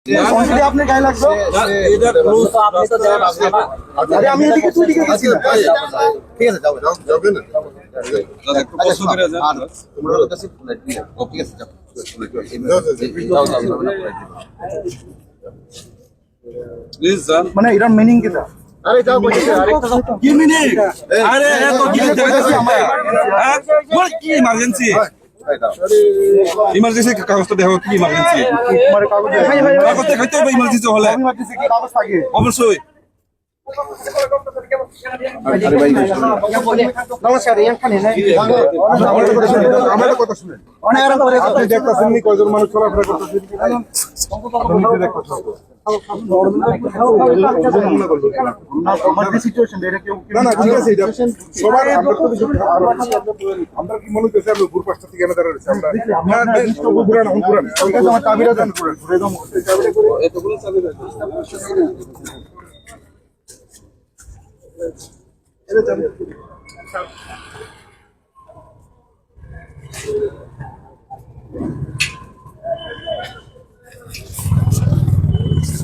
কোনটি আপনি গায়ে লাগবে এটা ক্লোজ আপনি তো দেন আরে আমি এদিকে তুই দিকে গেছি না ঠিক আছে যাও যাও যাবে না দাদা একটু কষ্ট করে যান আর তোমরা কাছে ঠিক আছে যাও যাও যাও প্লিজ যান মানে এটার মিনিং কিটা আরে যাও কইছে আরে কি মিনিট আরে এত কি দেখাচ্ছি আমরা হ্যাঁ বল কি ইমার্জেন্সি ইমার্জেন্সি কাগজটা দেখো কি ইমার্জেন্সি তোমার কাগজ কাগজ দেখাইতে হবে ইমার্জেন্সি হলে আমি ভাবতেছি কি কাগজ থাকে অবশ্যই আরে ভাই নমস্কার এখানে নাই আমার কথা শুনেন অনেক আরাম করে আপনি দেখতেছেন নি কয়জন মানুষ চলাফেরা করতেছে আপনি নিজে দেখতেছেন আমাদের সিচুয়েশন এটা কেউ না না ঠিক আছে এটা সবার আমরা তো আমরা কি মনে করছি আমরা উপর পাশটা থেকে এনে দাঁড়াচ্ছি আমরা পুরান পুরান আমার চাবিটা দেন ঘুরে দাও চাবিটা করে এতগুলো চাবি দাও এটা চাবি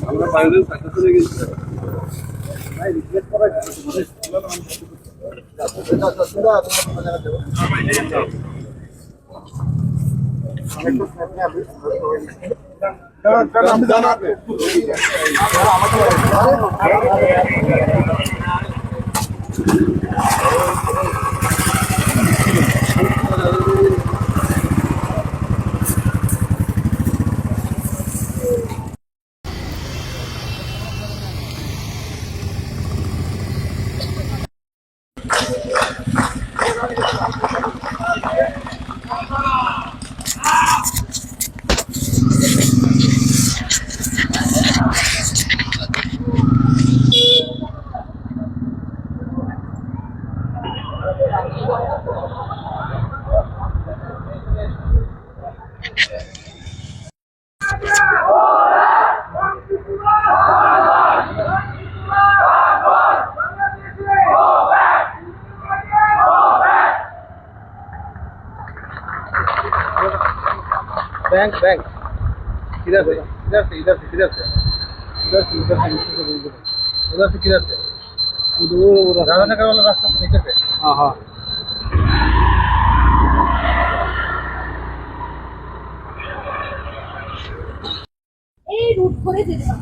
আমরা বাইরে সাইকেল চলে গেছি बैंक बैंक इधर से इधर से इधर से इधर से इधर से इधर से उधर से किधर से उधर राधानगर वाला रास्ता से नीचे से हाँ हाँ এই রুট করে যেতে